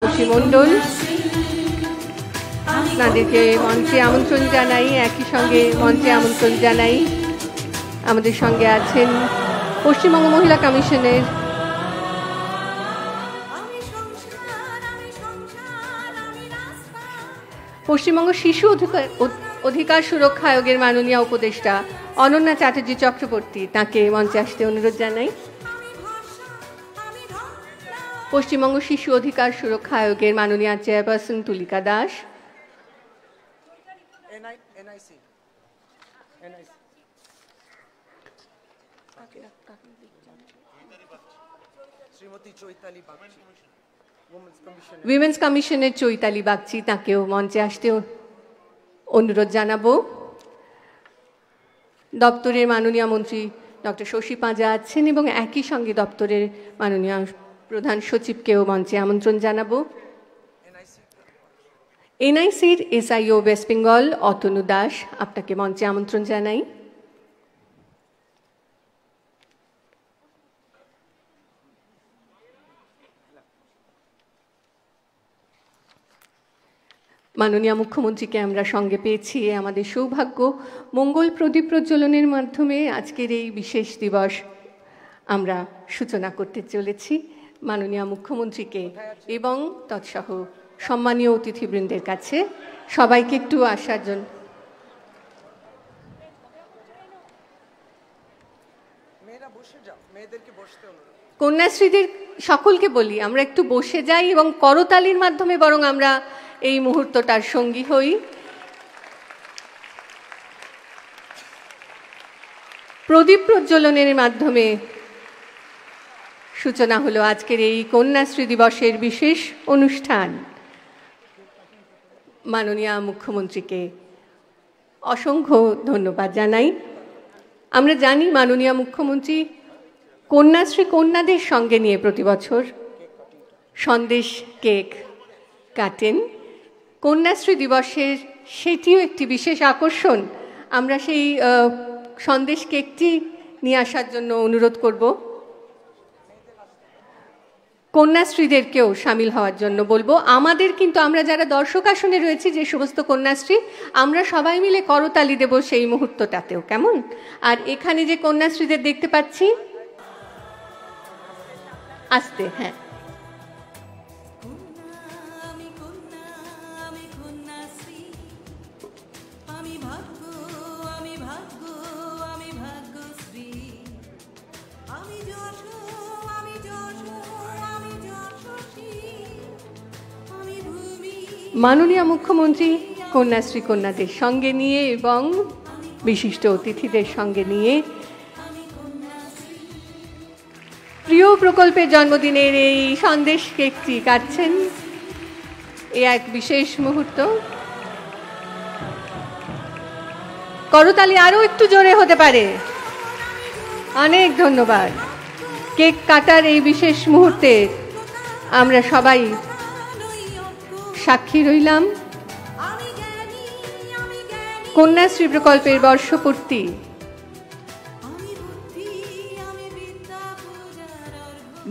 মণ্ডল তাদেরকে মঞ্চে আমন্ত্রণ জানাই। একই সঙ্গে মঞ্চে আমন্ত্রণ জানাই আমাদের সঙ্গে আছেন পশ্চিমবঙ্গ মহিলা কমিশনের পশ্চিমবঙ্গ শিশু অধিকার সুরক্ষা আয়োগের মাননীয় উপদেষ্টা অনন্যা চ্যাটার্জি চক্রবর্তী, তাকে মঞ্চে আসতে অনুরোধ জানাই। পশ্চিমবঙ্গ শিশু অধিকার সুরক্ষা আয়োগের মাননীয় চেয়ারপারসন তুলিকা দাস, উইমেন্স কমিশনের চৈতালি বাগচি, তাকেও মঞ্চে আসতে অনুরোধ জানাবো। দপ্তরের মাননীয় মন্ত্রী ডক্টর শশী পাঁজা আছেন এবং একই সঙ্গে দপ্তরের মাননীয় প্রধান সচিবকেও মঞ্চে আমন্ত্রণ জানাবো। এনআইসির এসআইও ওয়েস্ট বেঙ্গল অতনু দাস, আপনাকে মঞ্চে আমন্ত্রণ জানাই। মাননীয় মুখ্যমন্ত্রীকে আমরা সঙ্গে পেয়েছি, আমাদের সৌভাগ্য। মঙ্গল প্রদীপ প্রজ্বলনের মাধ্যমে আজকের এই বিশেষ দিবস আমরা সূচনা করতে চলেছি। মাননীয় মুখ্যমন্ত্রীকে এবং তৎসহ সম্মানীয় অতিথিবৃন্দের কাছে সবাইকে একটু আসার জন্য কন্যাশ্রীদের সকলকে বলি আমরা একটু বসে যাই এবং করতালির মাধ্যমে বরং আমরা এই মুহূর্তটার সঙ্গী হই। প্রদীপ প্রজ্বলনের মাধ্যমে সূচনা হলো আজকের এই কন্যাশ্রী দিবসের বিশেষ অনুষ্ঠান। মাননীয় মুখ্যমন্ত্রীকে অসংখ্য ধন্যবাদ জানাই। আমরা জানি মাননীয় মুখ্যমন্ত্রী কন্যাশ্রী কন্যাদের সঙ্গে নিয়ে প্রতি বছর সন্দেশ কেক কাটেন। কন্যাশ্রী দিবসের সেটিও একটি বিশেষ আকর্ষণ। আমরা সেই সন্দেশ কেকটি নিয়ে আসার জন্য অনুরোধ করব। কন্যাশ্রীদেরকেও সামিল হওয়ার জন্য বলবো। আমাদের কিন্তু আমরা যারা দর্শক আসনে রয়েছি, যে সমস্ত কন্যাশ্রী, আমরা সবাই মিলে করতালি দেব সেই মুহূর্তটাতেও, কেমন? আর এখানে যে কন্যাশ্রীদের দেখতে পাচ্ছি, আসতে, হ্যাঁ, মাননীয় মুখ্যমন্ত্রী কন্যাশ্রী কন্যাদের সঙ্গে নিয়ে এবং বিশিষ্ট অতিথিদের সঙ্গে নিয়ে প্রিয় প্রকল্পের জন্মদিনের এই সন্দেশ কেকটি কাটছেন। এ এক বিশেষ মুহূর্ত। করতালি আরো একটু জোরে হতে পারে। অনেক ধন্যবাদ। কেক কাটার এই বিশেষ মুহূর্তে আমরা সবাই সাক্ষী রইলাম। কন্যাশ্রী প্রকল্পের বর্ষপূর্তি,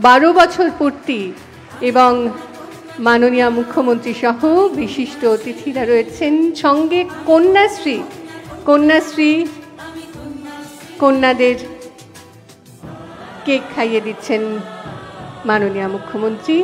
12 বছর পূর্তি এবং মাননীয় মুখ্যমন্ত্রী সহ বিশিষ্ট অতিথিরা রয়েছেন সঙ্গে। কন্যাশ্রী কন্যাদের কেক খাইয়ে দিচ্ছেন মাননীয় মুখ্যমন্ত্রী।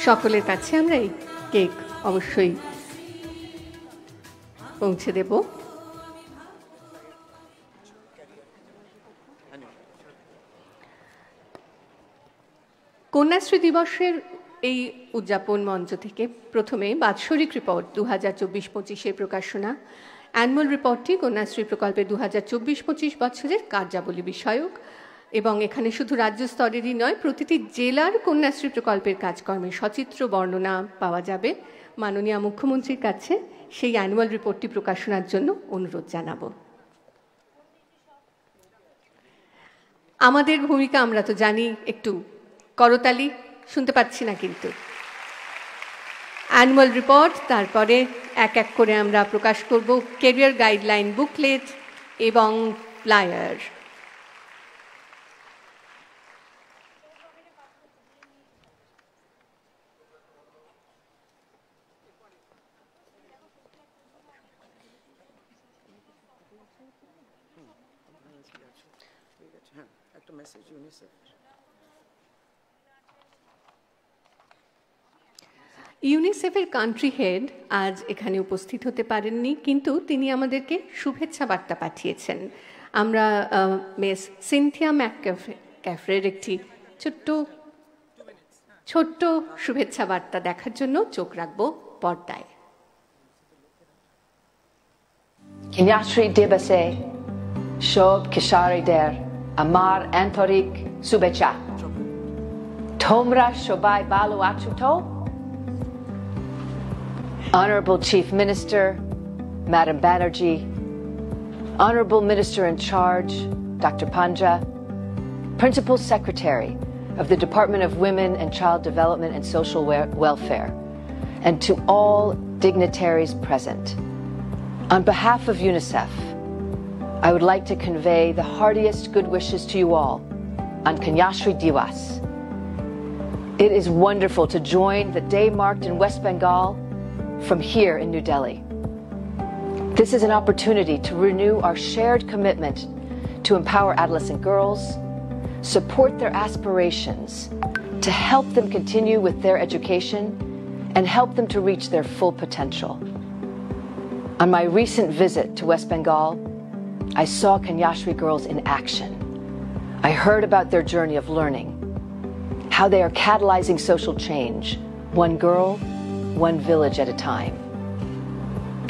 সকলের কাছে আমরা এই কেক অবশ্যই পৌঁছে দেব। কন্যাশ্রী দিবসের এই উদযাপন মঞ্চ থেকে প্রথমে বাৎসরিক রিপোর্ট 2024-25 প্রকাশনা। অ্যানুয়াল রিপোর্টটি কন্যাশ্রী প্রকল্পের 2024-25 বছরের কার্যাবলী বিষয়ক এবং এখানে শুধু রাজ্য স্তরেরই নয়, প্রতিটি জেলার কন্যাশ্রী প্রকল্পের কাজকর্মের সচিত্র বর্ণনা পাওয়া যাবে। মাননীয় মুখ্যমন্ত্রীর কাছে সেই অ্যানুয়াল রিপোর্টটি প্রকাশনার জন্য অনুরোধ জানাবো। আমাদের ভূমিকা আমরা তো জানি, একটু করতালি শুনতে পাচ্ছি না কিন্তু। অ্যানুয়াল রিপোর্ট, তারপরে এক এক করে আমরা প্রকাশ করব ক্যারিয়ার গাইডলাইন বুকলেট এবং ফ্লায়ার। ইউনিসেফের কান্ট্রি হেড আজ এখানে উপস্থিত হতে পারেননি, কিন্তু তিনি আমাদেরকে শুভেচ্ছা বার্তা পাঠিয়েছেন। আমরা মিস সিনথিয়া ম্যাকক্যাফ্রের একটি ছোট্ট শুভেচ্ছা বার্তা দেখার জন্য চোখ রাখবো পর্দায়। Kanyashri Debase, Shob Kishari Der, Amar Antorik Subecha. Tomra Shobai Balu Achuto. Honorable Chief Minister, Madam Banerjee, Honorable Minister in Charge, Dr. Panja, Principal Secretary of the Department of Women and Child Development and Social Welfare, and to all dignitaries present. On behalf of UNICEF, I would like to convey the heartiest good wishes to you all on Kanyashri Diwas. It is wonderful to join the day marked in West Bengal from here in New Delhi. This is an opportunity to renew our shared commitment to empower adolescent girls, support their aspirations, to help them continue with their education, and help them to reach their full potential. On my recent visit to West Bengal, I saw Kanyashri girls in action. I heard about their journey of learning, how they are catalyzing social change, one girl, one village at a time.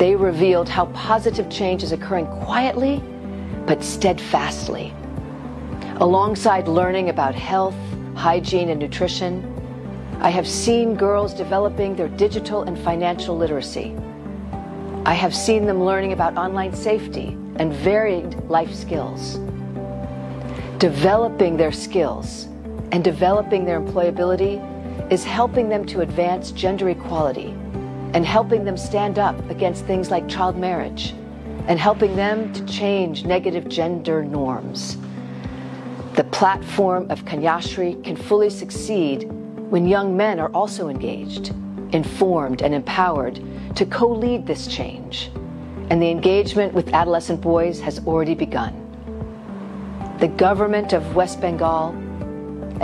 They revealed how positive change is occurring quietly, but steadfastly. Alongside learning about health, hygiene, and nutrition, I have seen girls developing their digital and financial literacy. I have seen them learning about online safety and varied life skills. Developing their skills and developing their employability is helping them to advance gender equality and helping them stand up against things like child marriage and helping them to change negative gender norms. The platform of Kanyashri can fully succeed when young men are also engaged, informed, and empowered to co-lead this change. And the engagement with adolescent boys has already begun. The government of West Bengal,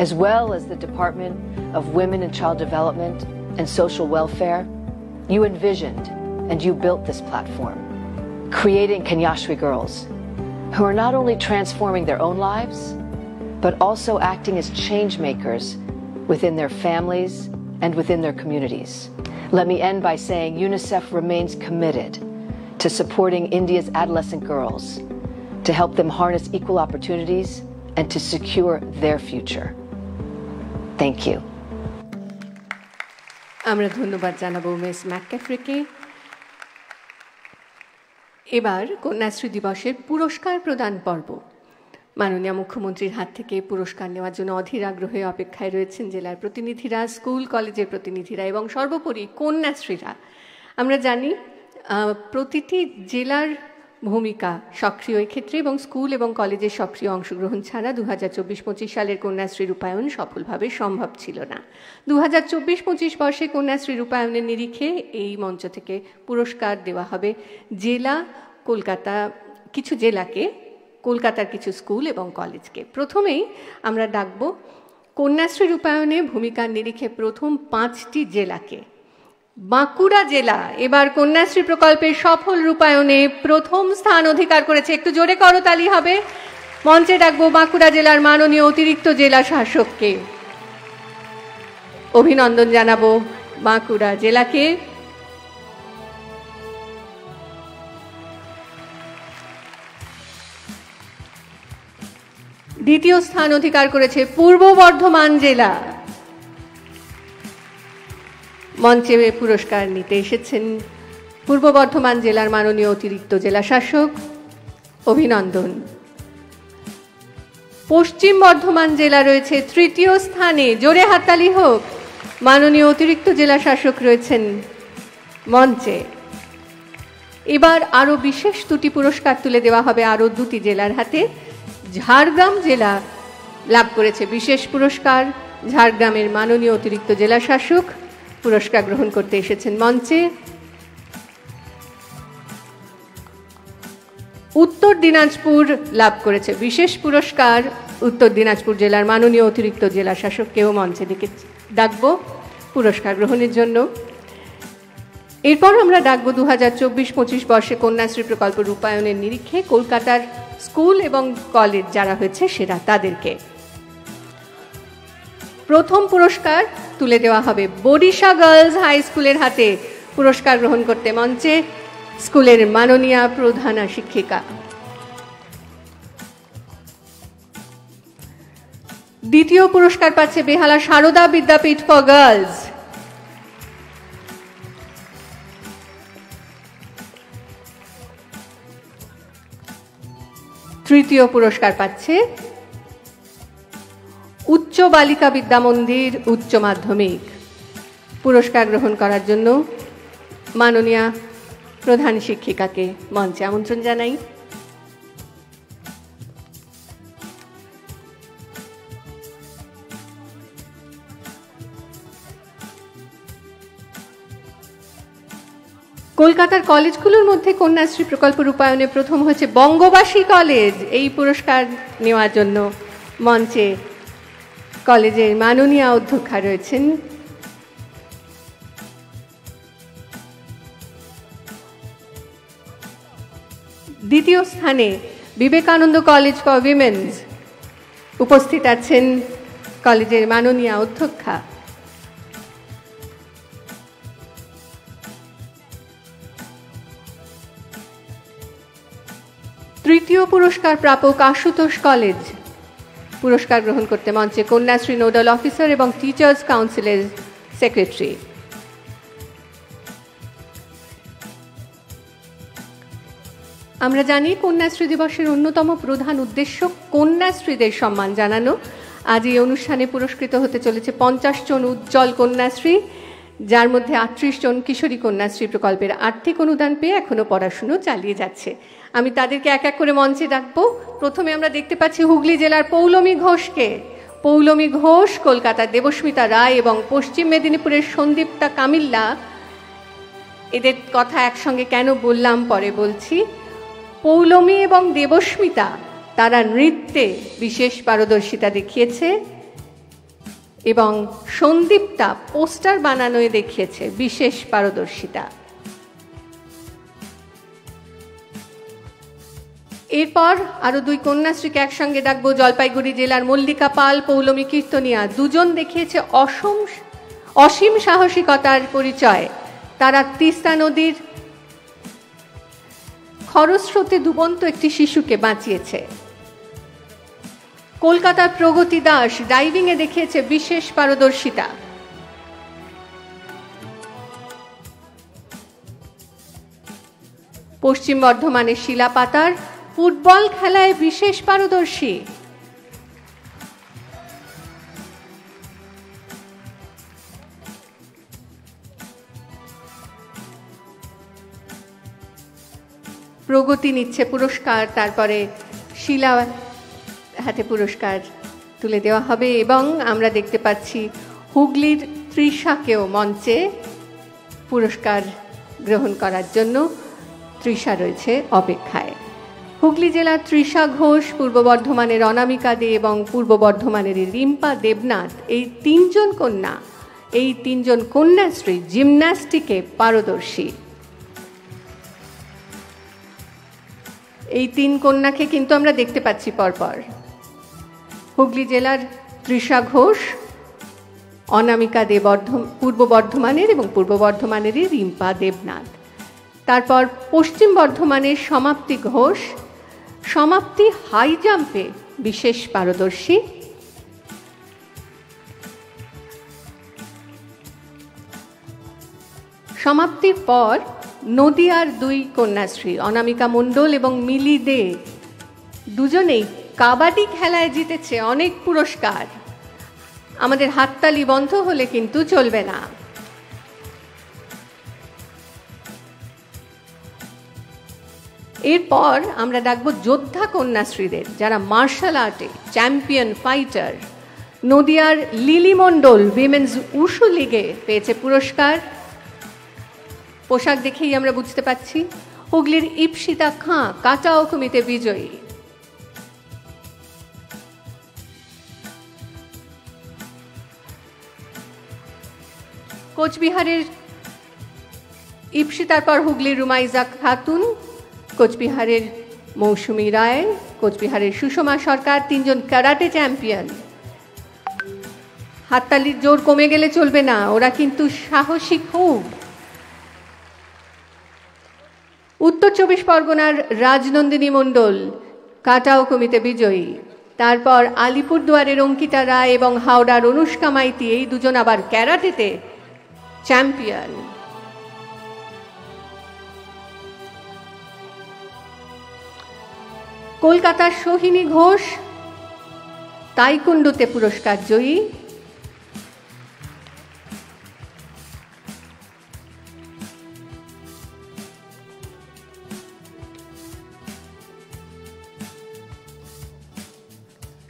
as well as the Department of Women and Child Development and Social Welfare, you envisioned and you built this platform, creating Kanyashri girls who are not only transforming their own lives, but also acting as change makers within their families and within their communities. Let me end by saying UNICEF remains committed to supporting India's adolescent girls to help them harness equal opportunities and to secure their future. Thank you. আমরা ধন্যবাদ জানাবো miss ম্যাকক্যাফ্রেকে। এবার কন্যাশ্রী দিবসের পুরস্কার প্রদান পর্ব। মাননীয় মুখ্যমন্ত্রীর হাত থেকে পুরস্কার নেওয়ার জন্য অধীর আগ্রহে অপেক্ষায় রয়েছেন জেলার প্রতিনিধিরা, স্কুল কলেজের প্রতিনিধিরা এবং সর্বোপরি কন্যাশ্রীরা। আমরা জানি প্রতিটি জেলার ভূমিকা সক্রিয় ক্ষেত্রে এবং স্কুল এবং কলেজের সক্রিয় অংশগ্রহণ ছাড়া 2024-25 সালের কন্যাশ্রী রূপায়ণ সফলভাবে সম্ভব ছিল না। 2024-25 বর্ষে কন্যাশ্রী রূপায়ণের নিরিখে এই মঞ্চ থেকে পুরস্কার দেওয়া হবে জেলা কলকাতা, কিছু জেলাকে, কলকাতার কিছু স্কুল এবং কলেজকে। প্রথমেই আমরা ডাকব কন্যাশ্রী রূপায়ণে ভূমিকার নিরিখে প্রথম 5টি জেলাকে। বাঁকুড়া জেলা এবার কন্যাশ্রী প্রকল্পের সফল রূপায়ণে প্রথম স্থান অধিকার করেছে। একটু জোরে করতালি হবে। মঞ্চে ডাকবো বাঁকুড়া জেলার মাননীয় অতিরিক্ত জেলা শাসককে। অভিনন্দন জানাবো বাঁকুড়া জেলাকে। দ্বিতীয় স্থান অধিকার করেছে পূর্ব বর্ধমান জেলা। মঞ্চে পুরস্কার নিতে এসেছেন পূর্ব বর্ধমান জেলার মাননীয় অতিরিক্ত জেলা শাসক। অভিনন্দন। পশ্চিম বর্ধমান জেলা রয়েছে তৃতীয় স্থানে, জোরে হাততালি হোক। মাননীয় অতিরিক্ত জেলা শাসক রয়েছেন মঞ্চে। এবার আরো বিশেষ দুটি পুরস্কার তুলে দেওয়া হবে আরো দুটি জেলার হাতে। ঝাড়গ্রাম জেলা লাভ করেছে বিশেষ পুরস্কার। ঝাড়গ্রামের মাননীয় অতিরিক্ত জেলা শাসক পুরস্কার গ্রহণ করতে এসেছেন মঞ্চে। উত্তর দিনাজপুর লাভ করেছে বিশেষ পুরস্কার। উত্তর দিনাজপুর জেলার মাননীয় অতিরিক্ত জেলা শাসককেও মঞ্চে ডেকে ডাকবো পুরস্কার গ্রহণের জন্য। এরপর আমরা ডাকবো 2024-25 বর্ষে কন্যাশ্রী প্রকল্প রূপায়ণের নিরিখে কলকাতার স্কুল এবং কলেজ যারা হয়েছে সেরা তাদেরকে। প্রথম পুরস্কার তুলে দেওয়া হবে বরিশা গার্লস হাই স্কুলের হাতে। পুরস্কার গ্রহণ করতে মঞ্চে স্কুলের মাননীয়া প্রধান শিক্ষিকা। দ্বিতীয় পুরস্কার পাচ্ছে বেহালা সারদা বিদ্যাপীঠ ফর গার্লস। তৃতীয় পুরস্কার পাচ্ছে উচ্চ বালিকা বিদ্যা মন্দির উচ্চ মাধ্যমিক। পুরস্কার গ্রহণ করার জন্য মাননীয়া প্রধান শিক্ষিকাকে মঞ্চে আমন্ত্রণ জানাই। কলকাতার কলেজগুলোর মধ্যে কন্যাশ্রী প্রকল্প রূপায়ণে প্রথম হয়েছে বঙ্গবাসী কলেজ। এই পুরস্কার নেওয়ার জন্য মঞ্চে কলেজের মাননীয়া অধ্যক্ষা রয়েছেন। দ্বিতীয় স্থানে বিবেকানন্দ কলেজ ফর উইমেন্স। উপস্থিত আছেন কলেজের মাননীয়া অধ্যক্ষা। তৃতীয় পুরস্কার প্রাপক আশুতোষ কলেজ। পুরস্কার গ্রহণ করতে মঞ্চে কন্যাশ্রী নোডাল অফিসার এবং টিচার্স কাউন্সিলের সেক্রেটারি। আমরা জানি কন্যাশ্রী দিবসের অন্যতম প্রধান উদ্দেশ্য কন্যাশ্রীদের সম্মান জানানো। আজ এই অনুষ্ঠানে পুরস্কৃত হতে চলেছে 50 জন উজ্জ্বল কন্যাশ্রী, যার মধ্যে 38 জন কিশোরী কন্যাশ্রী প্রকল্পের আর্থিক অনুদান পেয়ে এখনো পড়াশুনো চালিয়ে যাচ্ছে। আমি তাদেরকে এক এক করে মঞ্চে ডাকবো। প্রথমে আমরা দেখতে পাচ্ছি হুগলি জেলার পৌলমী ঘোষকে। পৌলমী ঘোষ, কলকাতার দেবস্মিতা রায় এবং পশ্চিম মেদিনীপুরের সন্দীপ্তা কামিল্লা। এদের কথা একসঙ্গে কেন বললাম পরে বলছি। পৌলমী এবং দেবস্মিতা তারা নৃত্যে বিশেষ পারদর্শিতা দেখিয়েছে এবং সন্দীপ্তা পোস্টার বানানোয় দেখিয়েছে বিশেষ পারদর্শিতা। এরপর আরো দুই কন্যাশ্রীকে একসঙ্গে ডাকবো। জলপাইগুড়ি জেলার মল্লিকা পাল, পৌলমী কীর্তনিয়া দুজন দেখিয়েছে অসীম সাহসিকতার পরিচয়। তারা তিস্তা নদীর খরস্রোতে ডুবন্ত একটি শিশুকে বাঁচিয়েছে। কলকাতার প্রগতি দাস ডাইভিংয়ে দেখিয়েছে বিশেষ পারদর্শিতা। পশ্চিম বর্ধমানের শিলা পাতার ফুটবল খেলায় বিশেষ পারদর্শী। প্রগতি নিচ্ছে পুরস্কার, তারপরে শিলা হাতে পুরস্কার তুলে দেওয়া হবে এবং আমরা দেখতে পাচ্ছি হুগলির তৃষাকেও মঞ্চে পুরস্কার গ্রহণ করার জন্য তৃষা রয়েছে অপেক্ষায়। হুগলি জেলার তৃষা ঘোষ, পূর্ব বর্ধমানের অনামিকা দে এবং পূর্ব বর্ধমানের রিম্পা দেবনাথ, এই তিনজন কন্যাশ্রী জিমন্যাস্টিকে পারদর্শী। এই তিন কন্যাকে কিন্তু আমরা দেখতে পাচ্ছি পরপর। হুগলি জেলার তৃষা ঘোষ, অনামিকা দে পূর্ব বর্ধমানের এবং পূর্ব বর্ধমানেরই রিম্পা দেবনাথ। তারপর পশ্চিম বর্ধমানের সমাপ্তি ঘোষ, সমাপ্তি হাই জাম্পে বিশেষ পারদর্শী। সমাপ্তির পর নদিয়ার দুই কন্যাশ্রী অনামিকা মণ্ডল এবং মিলি দে দুজনেই কাবাডি খেলায় জিতেছে অনেক পুরস্কার। আমাদের হাততালি বন্ধ হলে কিন্তু চলবে না। এরপর আমরা ডাকবো যোদ্ধা কন্যাশ্রীদের, যারা মার্শাল আর্টে চ্যাম্পিয়ন ফাইটার। নদিয়ার লিলি মণ্ডল উইমেন্স উশু লিগে পেয়েছে পুরস্কার। পোশাক দেখেই আমরা বুঝতে পাচ্ছি। হুগলির ইপসিতা খাঁ কাটা অকুমিতে বিজয়ী। কোচবিহারের ইপসিতার পর হুগলির রুমাইজা খাতুন, কোচবিহারের মৌসুমী রায়, কোচবিহারের সুষমা সরকার, তিনজন ক্যারাটে চ্যাম্পিয়ন। হাততালির জোর কমে গেলে চলবে না, ওরা কিন্তু সাহসী খুব। উত্তর 24 পরগনার রাজনন্দিনী মণ্ডল কাটাও কমিতে বিজয়ী। তারপর আলিপুরদুয়ারের অঙ্কিতা রায় এবং হাওড়ার অনুষ্কা মাইতি, এই দুজন আবার ক্যারাটেতে চ্যাম্পিয়ন। কলকাতার সোহিনী ঘোষ তাইকুন্ডোতে পুরস্কার জয়ী।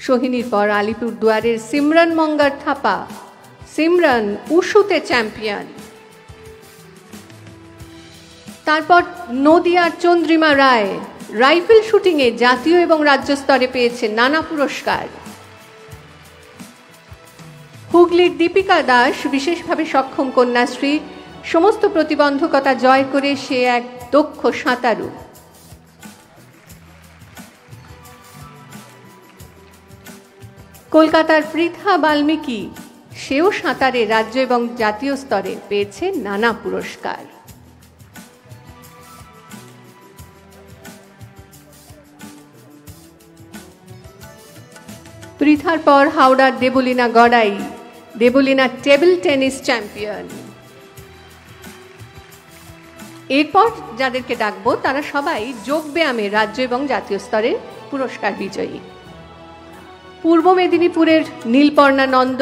সোহিনীর পর আলিপুরদুয়ারের সিমরান মঙ্গার থাপা, সিমরান উশুতে চ্যাম্পিয়ন। তারপর নদিয়ার চন্দ্রিমা রায় রাইফেল শুটিংয়ে জাতীয় এবং রাজ্য স্তরে পেয়েছে নানা পুরস্কার। হুগলির দীপিকা দাস বিশেষভাবে সক্ষম কন্যাশ্রী, সমস্ত প্রতিবন্ধকতা জয় করে সে এক দক্ষ সাঁতারু। কলকাতার পৃথা বাল্মীকি, সেও সাঁতারে রাজ্য এবং জাতীয় স্তরে পেয়েছে নানা পুরস্কার। পৃথার পর হাওড়ার Debalina Garai, Debalina table tennis champion. এরপর যাদেরকে ডাকবো তারা সবাই যোগব্যায়ামে রাজ্য এবং জাতীয় স্তরে পুরস্কার বিজয়ী। পূর্ব মেদিনীপুরের নীলপর্ণা নন্দ,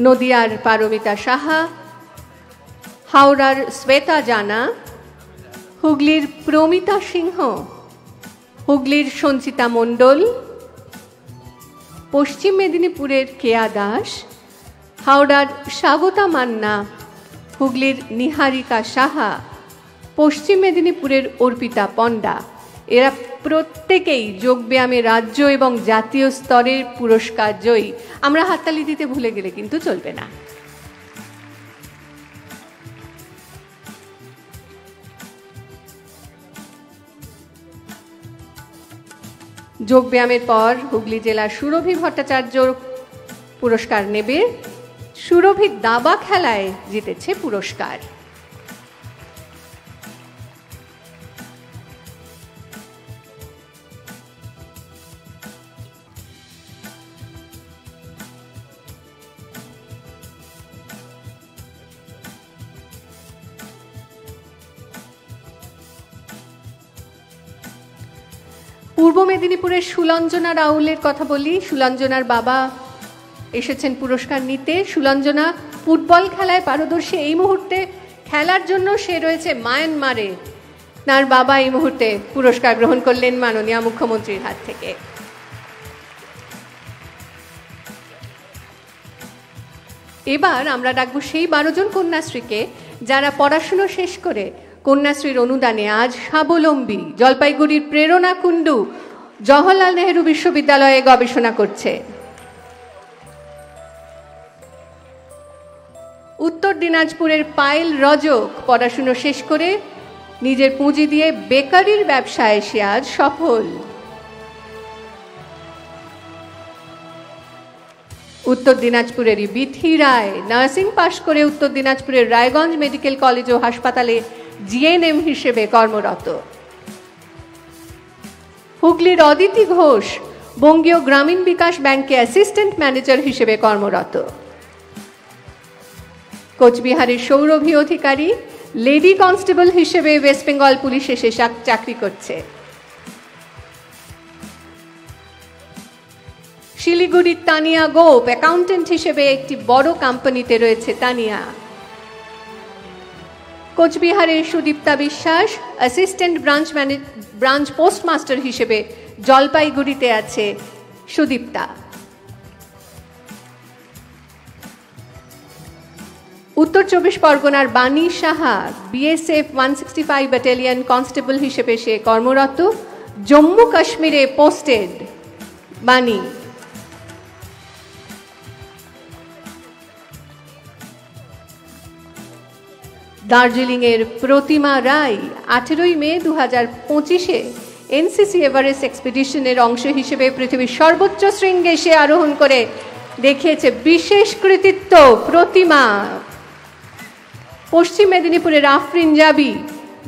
নদিয়ার পারমিতা সাহা, হাওড়ার শ্বেতা জানা, হুগলির প্রমিতা সিংহ, হুগলির সঞ্চিতা মণ্ডল, পশ্চিম মেদিনীপুরের কেয়া দাস, হাওড়ার স্বাগতা মান্না, হুগলির নিহারিকা সাহা, পশ্চিম মেদিনীপুরের অর্পিতা পণ্ডা। এরা প্রত্যেকেই যোগব্যায়ামে রাজ্য এবং জাতীয় স্তরের পুরস্কার জয়ী। আমরা হাততালি দিতে ভুলে গেলে কিন্তু চলবে না। যোগব্যায়ামের পর হুগলি জেলার সুরভি ভট্টাচার্য পুরস্কার নেবে। সুরভি দাবা খেলায় জিতেছে পুরস্কার। পূর্ব মেদিনীপুরের সুলঞ্জনা রাউলের কথা বলি। সুলঞ্জনার বাবা এসেছেন পুরস্কার নিতে। সুলঞ্জনা ফুটবল খেলায় পারদর্শী। এই মুহূর্তে খেলার জন্য সে রয়েছে মায়ানমারে। তার বাবা এই মুহূর্তে পুরস্কার গ্রহণ করলেন মাননীয় মুখ্যমন্ত্রীর হাত থেকে। এবার আমরা ডাকবো সেই 12 জন কন্যাশ্রীকে যারা পড়াশুনো শেষ করে কন্যাশ্রীর অনুদানে আজ স্বাবলম্বী। জলপাইগুড়ির প্রেরণা কুণ্ডু জওহরলাল নেহেরু বিশ্ববিদ্যালয়ে গবেষণা করছে। উত্তর দিনাজপুরের পায়েল রজক পড়াশুনো শেষ করে নিজের পুঁজি দিয়ে বেকারির ব্যবসায় সে আজ সফল। উত্তর দিনাজপুরেরই বিথি রায় নার্সিং পাশ করে উত্তর দিনাজপুরের রায়গঞ্জ মেডিকেল কলেজ ও হাসপাতালে জিএনএম হিসেবে কর্মরত। হুগলির অদিতি ঘোষ বঙ্গীয় গ্রামীণ বিকাশ ব্যাংকে অ্যাসিস্ট্যান্ট ম্যানেজার হিসেবে কর্মরত। কোচবিহারের সৌরভী অধিকারী লেডি কনস্টেবল হিসেবে ওয়েস্ট বেঙ্গল পুলিশে সে চাকরি করছে। শিলিগুড়ির তানিয়া গোপ অ্যাকাউন্টেন্ট হিসেবে একটি বড় কোম্পানিতে রয়েছে তানিয়া। কোচবিহারের সুদীপ্তা বিশ্বাস অ্যাসিস্ট্যান্ট ব্রাঞ্চ পোস্টমাস্টার হিসেবে জলপাইগুড়িতে আছে সুদীপ্তা। উত্তর 24 পরগনার বাণী সাহা বিএসএফ 165 ব্যাটালিয়ন কনস্টেবল হিসেবে সে কর্মরত, জম্মু কাশ্মীরে পোস্টেড বাণী। দার্জিলিংয়ের প্রতিমা রায় 18 মে 2025-এ এনসিসি এভারেস্ট এক্সপিডিশনের অংশ হিসেবে পৃথিবীর সর্বোচ্চ শৃঙ্গে সে আরোহণ করে দেখিয়েছে বিশেষ কৃতিত্ব। প্রতিমা। পশ্চিম মেদিনীপুরের আফরিন জাবি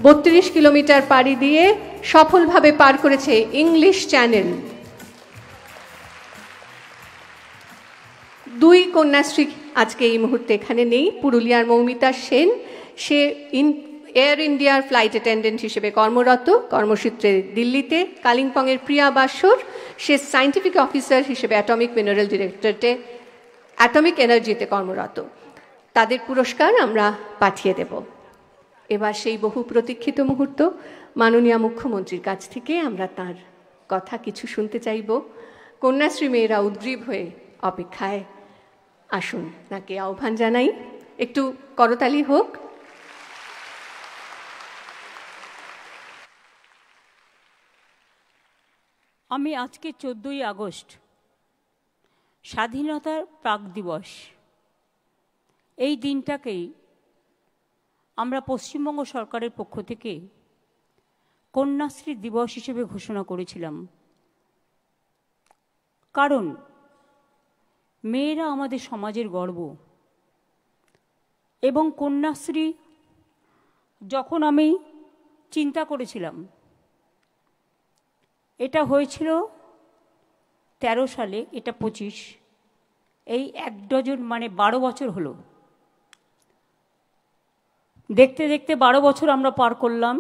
32 কিলোমিটার পাড়ি দিয়ে সফলভাবে পার করেছে ইংলিশ চ্যানেল। দুই কন্যাশ্রী আজকে এই মুহূর্তে এখানে নেই। পুরুলিয়ার মৌমিতা সেন, সে এয়ার ইন্ডিয়ার ফ্লাইট অ্যাটেন্ডেন্ট হিসেবে কর্মরত, কর্মসূত্রে দিল্লিতে। কালিম্পংয়ের প্রিয়া বাসর, সে সায়েন্টিফিক অফিসার হিসেবে অ্যাটমিক মিনারেল ডিরেক্টরেটে অ্যাটমিক এনার্জিতে কর্মরত। তাদের পুরস্কার আমরা পাঠিয়ে দেব। এবার সেই বহু প্রতীক্ষিত মুহূর্ত, মাননীয় মুখ্যমন্ত্রীর কাছ থেকে আমরা তার কথা কিছু শুনতে চাইব। কন্যাশ্রী মেয়েরা উদ্গ্রীব হয়ে অপেক্ষায়। আসুন, নাকে আহ্বান জানাই, একটু করতালি হোক। আমি আজকে 14ই আগস্ট স্বাধীনতার প্রাক দিবস, এই দিনটাকেই আমরা পশ্চিমবঙ্গ সরকারের পক্ষ থেকে কন্যাশ্রী দিবস হিসেবে ঘোষণা করেছিলাম। কারণ মেয়েরা আমাদের সমাজের গর্ব, এবং কন্যাশ্রী যখন আমি চিন্তা করেছিলাম, এটা হয়েছিল 13 সালে, এটা 25, এই 1 ডজন মানে 12 বছর হলো। দেখতে দেখতে 12 বছর আমরা পার করলাম,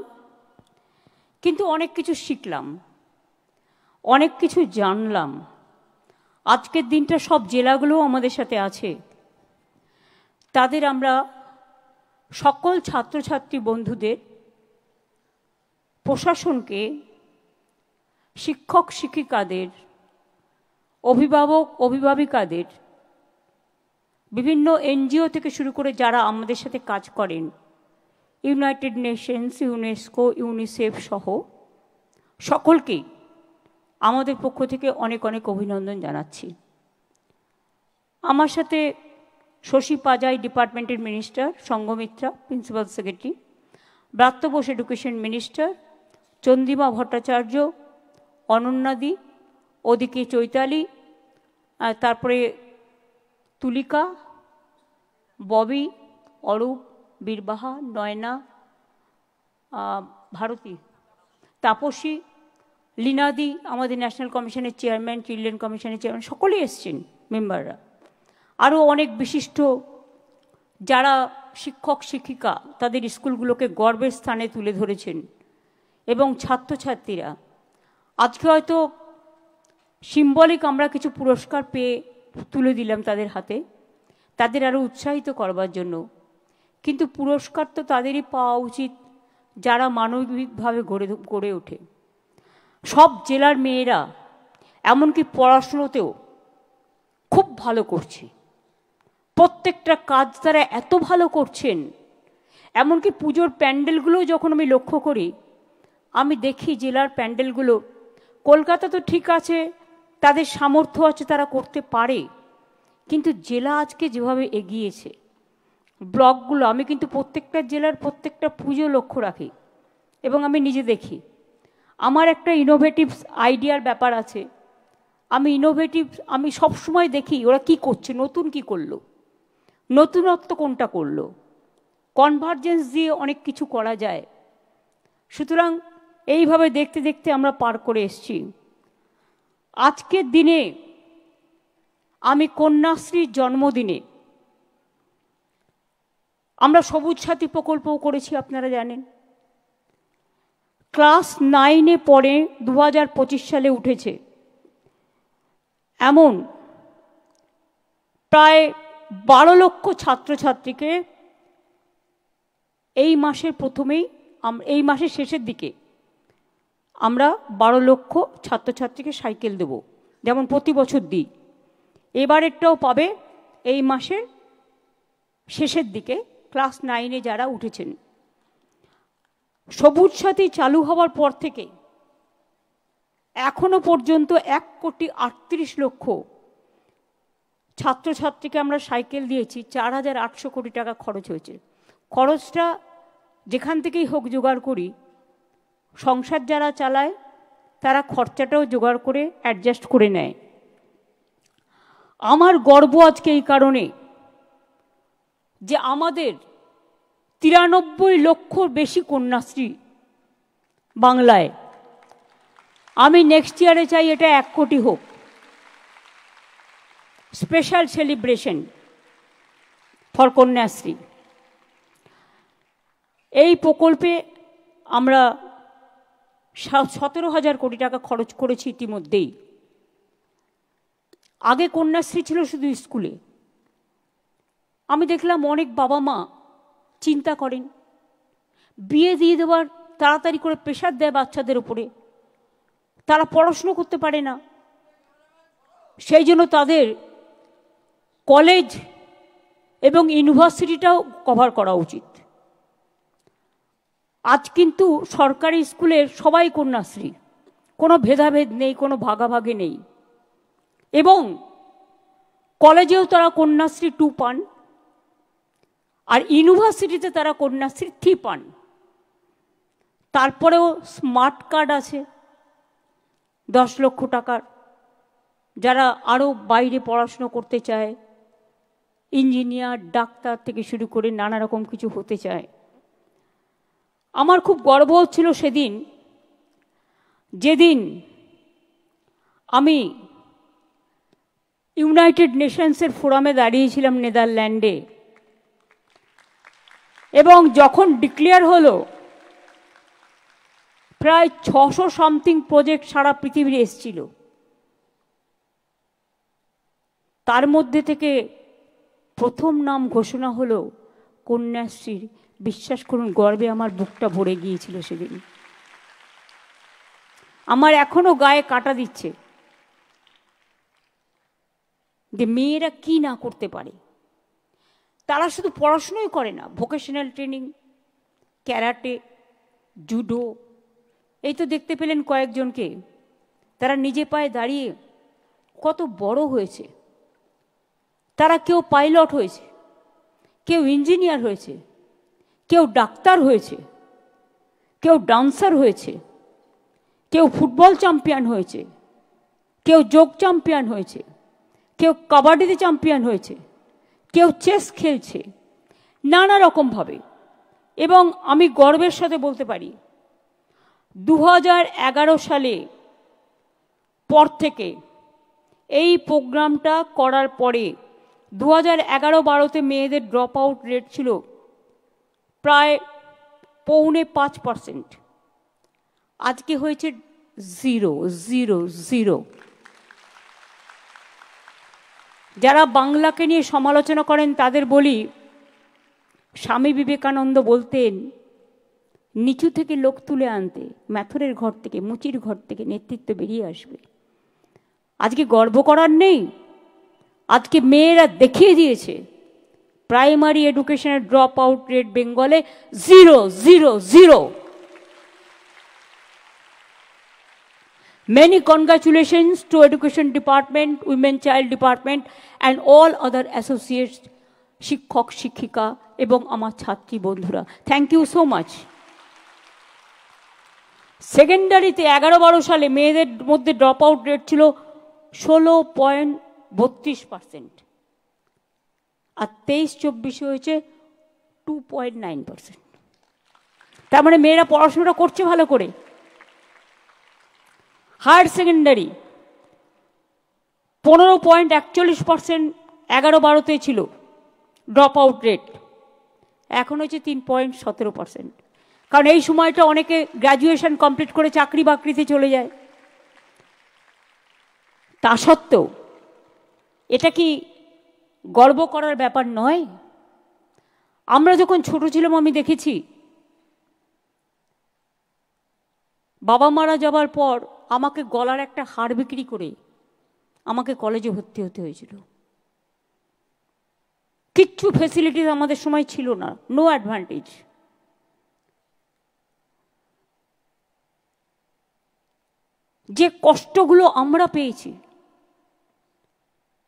কিন্তু অনেক কিছু শিখলাম, অনেক কিছু জানলাম। আজকের দিনটা সব জেলাগুলোও আমাদের সাথে আছে। তাদের আমরা সকল ছাত্রছাত্রী বন্ধুদের, প্রশাসনকে, শিক্ষক শিক্ষিকাদের, অভিভাবক অভিভাবিকাদের, বিভিন্ন এনজিও থেকে শুরু করে যারা আমাদের সাথে কাজ করেন, ইউনাইটেড নেশনস, ইউনেস্কো, ইউনিসেফ সহ সকলকেই আমাদের পক্ষ থেকে অনেক অনেক অভিনন্দন জানাচ্ছি। আমার সাথে শশী পাজাই ডিপার্টমেন্টের মিনিস্টার, সঙ্গমিত্রা প্রিন্সিপাল সেক্রেটারি, ব্রাত্য বোস এডুকেশন মিনিস্টার, চন্দ্রিমা ভট্টাচার্য, অনন্যাদি, ওদিকে চৈতালি, তারপরে তুলিকা, ববি, অরূপ, বীরবাহা, নয়না, ভারতী, তাপসী, লীনাদি, আমাদের ন্যাশনাল কমিশনের চেয়ারম্যান, চিলড্রেন কমিশনের চেয়ারম্যান, সকলেই এসছেন মেম্বাররা। আরও অনেক বিশিষ্ট যারা শিক্ষক শিক্ষিকা, তাদের স্কুলগুলোকে গর্বের স্থানে তুলে ধরেছেন, এবং ছাত্রছাত্রীরা। আজকে হয়তো সিম্বলিক আমরা কিছু পুরস্কার পেয়ে তুলে দিলাম তাদের হাতে, তাদের আরও উৎসাহিত করবার জন্য। কিন্তু পুরস্কার তো তাদেরই পাওয়া উচিত যারা মানবিকভাবে গড়ে ওঠে। সব জেলার মেয়েরা এমনকি পড়াশুনোতেও খুব ভালো করছে, প্রত্যেকটা কাজ তারা এত ভালো করছেন। এমনকি পুজোর প্যান্ডেলগুলো যখন আমি লক্ষ্য করি, আমি দেখি জেলার প্যান্ডেলগুলো, কলকাতা তো ঠিক আছে, তাদের সামর্থ্য আছে, তারা করতে পারে, কিন্তু জেলা আজকে যেভাবে এগিয়েছে, ব্লকগুলো, আমি কিন্তু প্রত্যেকটা জেলার প্রত্যেকটা পুজো লক্ষ্য রাখি, এবং আমি নিজে দেখি। আমার একটা ইনোভেটিভ আইডিয়ার ব্যাপার আছে, আমি সবসময় দেখি ওরা কি করছে, নতুন কি করলো, নতুনত্ব কোনটা করলো, কনভার্জেন্স দিয়ে অনেক কিছু করা যায়। সুতরাং এইভাবে দেখতে দেখতে আমরা পার করে এসেছি। আজকের দিনে আমি কন্যাশ্রীর জন্মদিনে আমরা সবুজ সাথী প্রকল্পও করেছি, আপনারা জানেন। ক্লাস 9-এ পড়ে 2025 সালে উঠেছে, এমন প্রায় 12 লক্ষ ছাত্রছাত্রীকে এই মাসের প্রথমেই, এই মাসের শেষের দিকে আমরা 12 লক্ষ ছাত্রছাত্রীকে সাইকেল দেব, যেমন প্রতি বছর দিই। এবারেরটাও পাবে এই মাসের শেষের দিকে ক্লাস 9-এ যারা উঠেছেন। সবুজ সাথী চালু হওয়ার পর থেকে এখনো পর্যন্ত 1,38,00,000 ছাত্রছাত্রীকে আমরা সাইকেল দিয়েছি। 4,800 কোটি টাকা খরচ হয়েছে। খরচটা যেখান থেকেই হোক জোগাড় করি, সংসার যারা চালায় তারা খরচাটাও জোগাড় করে অ্যাডজাস্ট করে নেয়। আমার গর্ব আজকে এই কারণে যে আমাদের 93 লক্ষর বেশি কন্যাশ্রী বাংলায়। আমি নেক্সট ইয়ারে চাই এটা 1 কোটি হোক। Special celebration for Kanyashree. এই প্রকল্পে আমরা 17,000 কোটি টাকা খরচ করেছি ইতিমধ্যেই। আগে কন্যাশ্রী ছিল শুধু স্কুলে। আমি দেখলাম অনেক বাবা মা চিন্তা করেন, বিয়ে দিয়ে দেওয়ার তাড়াতাড়ি করে প্রেশার দেয় বাচ্চাদের উপরে, তারা পড়াশুনো করতে পারে না, সেই জন্য তাদের কলেজ এবং ইউনিভার্সিটিটাও কভার করা উচিত। আজ কিন্তু সরকারি স্কুলের সবাই কন্যাশ্রী, কোনো ভেদাভেদ নেই, কোনো ভাগাভাগি নেই, এবং কলেজেও তারা কন্যাশ্রী 2 পান, আর ইউনিভার্সিটিতে তারা কন্যাশ্রী 3 পান। তারপরেও স্মার্ট কার্ড আছে 10 লক্ষ টাকার, যারা আরও বাইরে পড়াশুনো করতে চায়, ইঞ্জিনিয়ার, ডাক্তার থেকে শুরু করে নানা রকম কিছু হতে চায়। আমার খুব গর্ব হচ্ছিল সেদিন, যেদিন আমি ইউনাইটেড নেশনসের ফোরামে দাঁড়িয়েছিলাম নেদারল্যান্ডে, এবং যখন ডিক্লেয়ার হলো প্রায় 600 সামথিং প্রজেক্ট সারা পৃথিবীর এসেছিল, তার মধ্যে থেকে প্রথম নাম ঘোষণা হলো কন্যাশ্রীর। বিশ্বাস করুন, গর্বে আমার বুকটা ভরে গিয়েছিল সেদিন। আমার এখনো গায়ে কাটা দিচ্ছে যে মেয়েরা কি না করতে পারে। তারা শুধু পড়াশুনোই করে না, ভোকেশনাল ট্রেনিং, ক্যারাটে, জুডো, এই তো দেখতে পেলেন কয়েকজনকে, তারা নিজে পায়ে দাঁড়িয়ে কত বড় হয়েছে। তারা কেউ পাইলট হয়েছে, কেউ ইঞ্জিনিয়ার হয়েছে, কেউ ডাক্তার হয়েছে, কেউ ডান্সার হয়েছে, কেউ ফুটবল চ্যাম্পিয়ন হয়েছে, কেউ যোগ চ্যাম্পিয়ন হয়েছে, কেউ কাবাডিতে চ্যাম্পিয়ন হয়েছে, কেউ চেস খেলছে, নানা রকমভাবে। এবং আমি গর্বের সাথে বলতে পারি 2011 সালে পর থেকে এই প্রোগ্রামটা করার পরে 2011-12তে মেয়েদের ড্রপ আউট রেট ছিল প্রায় 4.5%। আজকে হয়েছে 0.00। যারা বাংলাকে নিয়ে সমালোচনা করেন তাদের বলি, স্বামী বিবেকানন্দ বলতেন নিচু থেকে লোক তুলে আনতে, ম্যাথরের ঘর থেকে, মুচির ঘর থেকে নেতৃত্ব বেরিয়ে আসবে। আজকে গর্ব করার নেই, আজকে মেয়েরা দেখিয়ে দিয়েছে। প্রাইমারি এডুকেশনের ড্রপ আউট রেট বেঙ্গলে 0.00। Many congratulations to Education Department, Women Child Department and all other associates, শিক্ষক শিক্ষিকা এবং আমার ছাত্রী বন্ধুরা। Thank you so much. সেকেন্ডারিতে 11-12 সালে মেয়েদের মধ্যে ড্রপ আউট রেট ছিল 16.32%, আর 23-24 হয়েছে 2.9%। তার মানে মেয়েরা পড়াশোনাটা করছে ভালো করে। হায়ার সেকেন্ডারি 15.41% 11-12তে ছিল ড্রপ আউট রেট, এখন হচ্ছে 3.17%। কারণ এই সময়টা অনেকে গ্র্যাজুয়েশন কমপ্লিট করে চাকরি বাকরিতে চলে যায়। তা সত্ত্বেও এটা কি গর্ব করার ব্যাপার নয়? আমরা যখন ছোট ছিলাম আমি দেখেছি বাবা মারা যাবার পর আমাকে গলার একটা হার বিক্রি করে আমাকে কলেজে ভর্তি হতে হয়েছিল। কিচ্ছু ফেসিলিটিস আমাদের সময় ছিল না, নো অ্যাডভান্টেজ। যে কষ্টগুলো আমরা পেয়েছি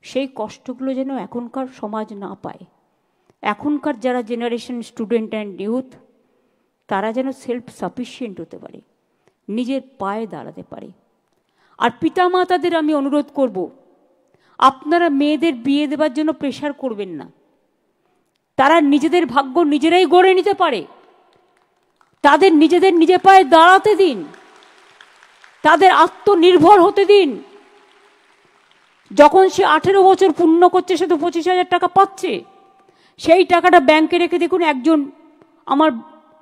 সেই কষ্টগুলো যেন এখনকার সমাজ না পায়। এখনকার যারা জেনারেশন স্টুডেন্ট অ্যান্ড ইউথ তারা যেন সেলফ সাফিসিয়েন্ট হতে পারে, নিজের পায়ে দাঁড়াতে পারে। আর পিতামাতাদের আমি অনুরোধ করব, আপনারা মেয়েদের বিয়ে দেবার জন্য প্রেশার করবেন না। তারা নিজেদের ভাগ্য নিজেরাই গড়ে নিতে পারে। তাদের নিজের পায়ে দাঁড়াতে দিন, তাদের আত্মনির্ভর হতে দিন। যখন সে 18 বছর পূর্ণ করছে সে তো 25,000 টাকা পাচ্ছে। সেই টাকাটা ব্যাংকে রেখে দেখুন, একজন আমার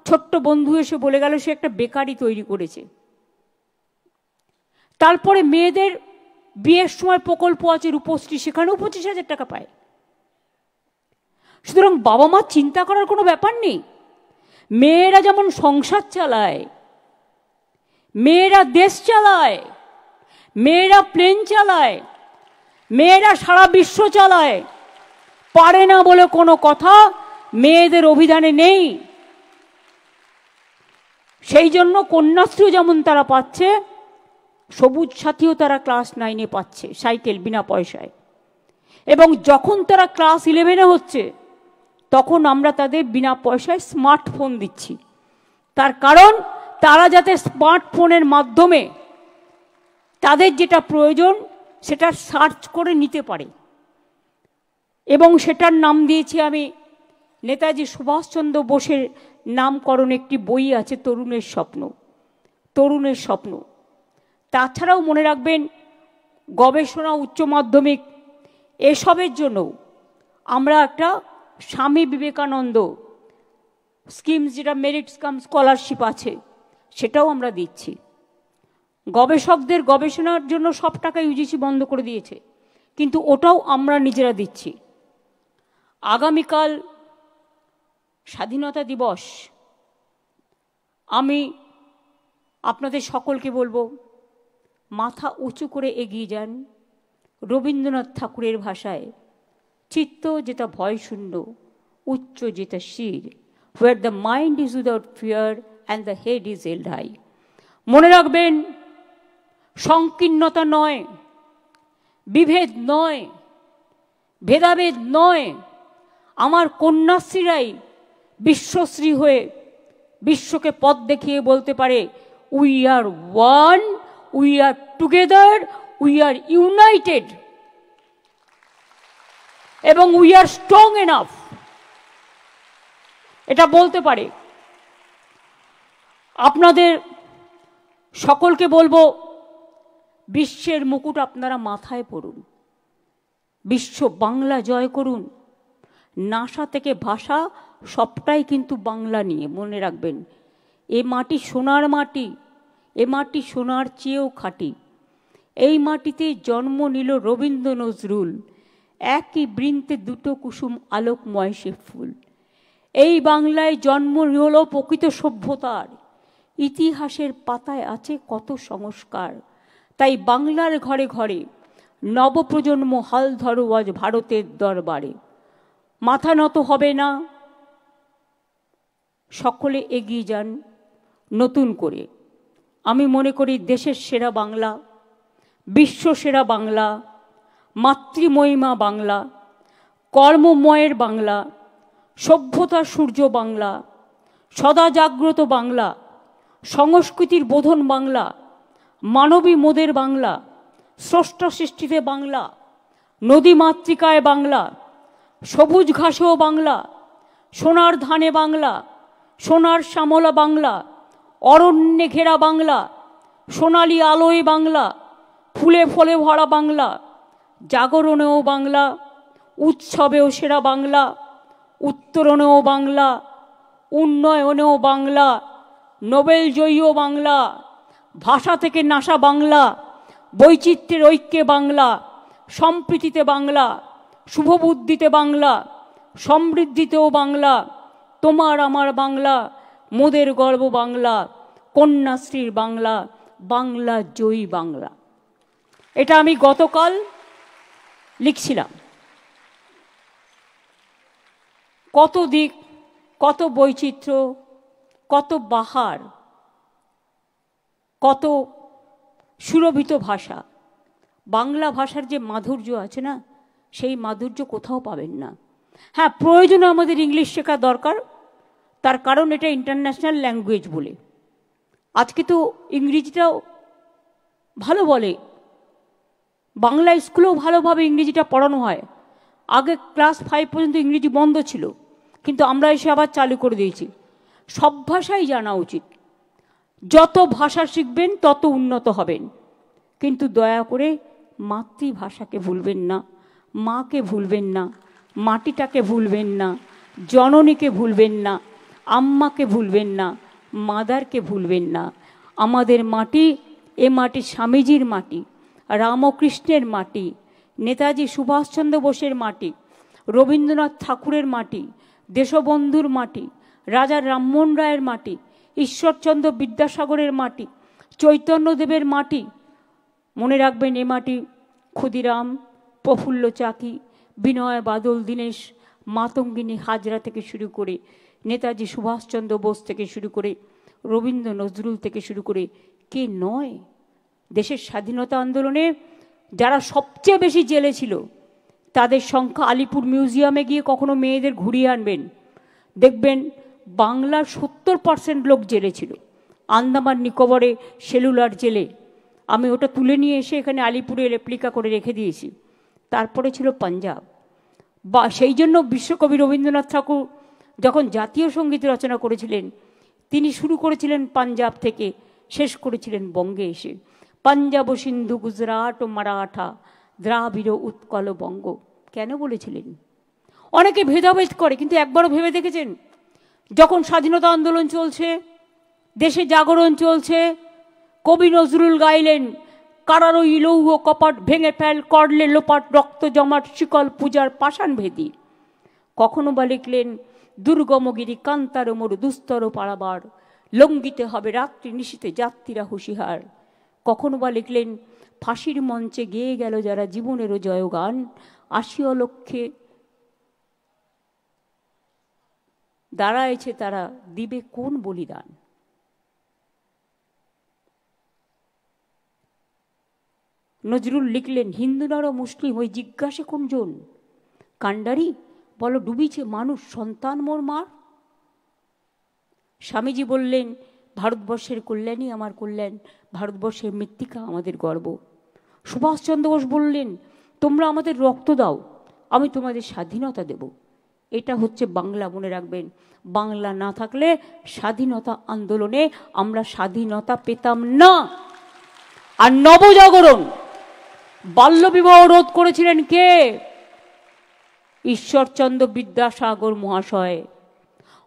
ছোট্ট বন্ধু এসে বলে গেল সে একটা বেকারি তৈরি করেছে। তারপরে মেয়েদের বিয়ের সময় প্রকল্প আছে রূপশ্রী, সেখানেও 25,000 টাকা পায়। সুতরাং বাবা মা চিন্তা করার কোনো ব্যাপার নেই। মেয়েরা যেমন সংসার চালায়, মেয়েরা দেশ চালায়, মেয়েরা প্লেন চালায়, মেয়েরা সারা বিশ্ব চালায়, পারে না বলে কোনো কথা মেয়েদের অভিধানে নেই। সেই জন্য কন্যাশ্রী যেমন তারা পাচ্ছে, সবুজ সাথীও তারা ক্লাস 9-এ পাচ্ছে সাইকেল বিনা পয়সায়। এবং যখন তারা ক্লাস 11-এ হচ্ছে তখন আমরা তাদের বিনা পয়সায় স্মার্টফোন দিচ্ছি। তার কারণ তারা যাতে স্মার্টফোনের মাধ্যমে তাদের যেটা প্রয়োজন সেটা সার্চ করে নিতে পারে। এবং সেটার নাম দিয়েছি আমি, নেতাজি সুভাষচন্দ্র বোসের নামকরণ একটি বই আছে, তরুণের স্বপ্ন। তরুণের স্বপ্ন। তাছাড়াও মনে রাখবেন, গবেষণা, উচ্চ মাধ্যমিক এসবের জন্য আমরা একটা স্বামী বিবেকানন্দ স্কিমস, যেটা মেরিট কাম স্কলারশিপ আছে, সেটাও আমরা দিচ্ছি। গবেষকদের গবেষণার জন্য সব টাকা ইউজিসি বন্ধ করে দিয়েছে, কিন্তু ওটাও আমরা নিজেরা দিচ্ছি। আগামীকাল স্বাধীনতা দিবস। আমি আপনাদের সকলকে বলবো, মাথা উঁচু করে এগিয়ে যান। রবীন্দ্রনাথ ঠাকুরের ভাষায়, চিত্ত যেটা ভয় শূন্য, উচ্চ যেটা শির, where the mind is without fear and the head is held high। মনে রাখবেন, সংকীর্ণতা নয়, বিভেদ নয়, ভেদাভেদ নয়। আমার কন্যাশ্রীরাই বিশ্বশ্রী হয়ে বিশ্বকে পথ দেখিয়ে বলতে পারে, we are one, we are together, we are United এবং উই আর স্ট্রং এনাফ, এটা বলতে পারে। আপনাদের সকলকে বলবো, বিশ্বের মুকুট আপনারা মাথায় পড়ুন, বিশ্ব বাংলা জয় করুন। নাসা থেকে ভাষা সবটাই কিন্তু বাংলা নিয়ে। মনে রাখবেন, এ মাটি সোনার মাটি, এ মাটি সোনার চেয়েও খাঁটি। এই মাটিতে জন্ম নিল রবীন্দ্র নজরুল, একই বৃন্তে দুটো কুসুম আলোকময় সে ফুল। এই বাংলায় জন্ম হলো প্রকৃত সভ্যতার, ইতিহাসের পাতায় আছে কত সংস্কার। তাই বাংলার ঘরে ঘরে নবপ্রজন্ম হাল ধরো আজ ভারতের দরবারে। মাথা নত হবে না, সকলে এগিয়ে যান নতুন করে। আমি মনে করি দেশের সেরা বাংলা, বিশ্ব সেরা বাংলা, মাতৃমহিমা বাংলা, কর্মময়ের বাংলা, সভ্যতার সূর্য বাংলা, সদা জাগ্রত বাংলা, সংস্কৃতির বোধন বাংলা, মানবী মোদের বাংলা, স্রষ্টা সৃষ্টিতে বাংলা, নদী মাতৃকায় বাংলা, সবুজ ঘাসেও বাংলা, সোনার ধানে বাংলা, সোনার শ্যামলা বাংলা, অরণ্যে ঘেরা বাংলা, সোনালি আলোয় বাংলা, ফুলে ফলে ভরা বাংলা, জাগরণেও বাংলা, উৎসবেও সেরা বাংলা, উত্তরণেও বাংলা, উন্নয়নেও বাংলা, নোবেল জয়ীও বাংলা, ভাষা থেকে নাসা বাংলা, বৈচিত্র্যের ঐক্যে বাংলা, সম্প্রীতিতে বাংলা, শুভবুদ্ধিতে বাংলা, সমৃদ্ধিতেও বাংলা, তোমার আমার বাংলা, মোদের গর্ব বাংলা, কন্যাশ্রীর বাংলা, বাংলা জয়ী বাংলা। এটা আমি গতকাল লিখছিলাম। কত দিক, কত বৈচিত্র্য, কত বাহার, কত সুরভিত ভাষা। বাংলা ভাষার যে মাধুর্য আছে না, সেই মাধুর্য কোথাও পাবেন না। হ্যাঁ, প্রয়োজনে আমাদের ইংলিশ শেখা দরকার, তার কারণ এটা ইন্টারন্যাশনাল ল্যাঙ্গুয়েজ বলে। আজকে তো ইংরেজিটাও ভালো বলে, বাংলা স্কুলেও ভালোভাবে ইংরেজিটা পড়ানো হয়। আগে ক্লাস 5 পর্যন্ত ইংরেজি বন্ধ ছিল, কিন্তু আমরা এসে আবার চালু করে দিয়েছি। সব ভাষাই জানা উচিত। যত ভাষা শিখবেন তত উন্নত হবেন, কিন্তু দয়া করে মাতৃভাষাকে ভুলবেন না, মাকে ভুলবেন না, মাটিটাকে ভুলবেন না, জননীকে ভুলবেন না, আম্মাকে ভুলবেন না, মাদারকে ভুলবেন না। আমাদের মাটি, এ মাটি স্বামীজির মাটি, রামকৃষ্ণের মাটি, নেতাজি সুভাষচন্দ্র বোসের মাটি, রবীন্দ্রনাথ ঠাকুরের মাটি, দেশবন্ধুর মাটি, রাজা রামমোহন রায়ের মাটি, ঈশ্বরচন্দ্র বিদ্যাসাগরের মাটি, চৈতন্যদেবের মাটি। মনে রাখবেন, এ মাটি ক্ষুদিরাম, প্রফুল্ল চাকি, বিনয় বাদল দীনেশ, মাতঙ্গিনী হাজরা থেকে শুরু করে, নেতাজি সুভাষচন্দ্র বোস থেকে শুরু করে, রবীন্দ্র নজরুল থেকে শুরু করে, কে নয়? দেশের স্বাধীনতা আন্দোলনে যারা সবচেয়ে বেশি জেলে ছিল তাদের সংখ্যা, আলিপুর মিউজিয়ামে গিয়ে কখনো মেয়েদের ঘুরিয়ে আনবেন, দেখবেন বাংলার 70% লোক জেলে ছিল। আন্দামান নিকোবরে সেলুলার জেলে, আমি ওটা তুলে নিয়ে এসে এখানে আলিপুরে রেপ্লিকা করে রেখে দিয়েছি। তারপরে ছিল পাঞ্জাব। বা সেই জন্য বিশ্বকবি রবীন্দ্রনাথ ঠাকুর যখন জাতীয় সঙ্গীত রচনা করেছিলেন, তিনি শুরু করেছিলেন পাঞ্জাব থেকে, শেষ করেছিলেন বঙ্গে এসে। পাঞ্জাব, সিন্ধু, গুজরাট ও মারাঠা, দ্রাবিড়, উৎকল, বঙ্গ। কেন বলেছিলেন? অনেকে ভেদাভেদ করে, কিন্তু একবারও ভেবে দেখেছেন যখন স্বাধীনতা আন্দোলন চলছে, দেশে জাগরণ চলছে, কবি নজরুল গাইলেন, কারারই লৌহ কপাট ভেঙে ফেল, করলে লোপাট রক্ত জমাট, শিকল পূজার পাষাণ ভেদি। কখনো বা লিখলেন, দুর্গমগিরি কান্তার মোর দুস্তর পাড়াবার, লঙ্ঘিতে হবে রাত্রি নিশীতে যাত্রীরা হুঁশিহার। কখনো বা লিখলেন, ফাঁসির মঞ্চে গেয়ে গেল যারা জীবনেরও জয়গান, আসিও লক্ষ্যে দাঁড়াইছে তারা, দিবে কোন বলিদান। নজরুল লিখলেন, হিন্দু নারো মুসলিম ওই জিজ্ঞাসে কোনজন, কান্ডারি বলো ডুবিছে মানুষ সন্তান মোর মার। স্বামীজি বললেন, ভারতবর্ষের কল্যাণই আমার কল্যাণ, ভারতবর্ষের মৃত্তিকা আমাদের গর্ব। সুভাষচন্দ্র বোস বললেন, তোমরা আমাদের রক্ত দাও, আমি তোমাদের স্বাধীনতা দেব। এটা হচ্ছে বাংলা, মনে রাখবেন। বাংলা না থাকলে স্বাধীনতা আন্দোলনে আমরা স্বাধীনতা পেতাম না। আর নবজাগরণ, বাল্যবিবাহ রোধ করেছিলেন কে? ঈশ্বরচন্দ্র বিদ্যাসাগর মহাশয়।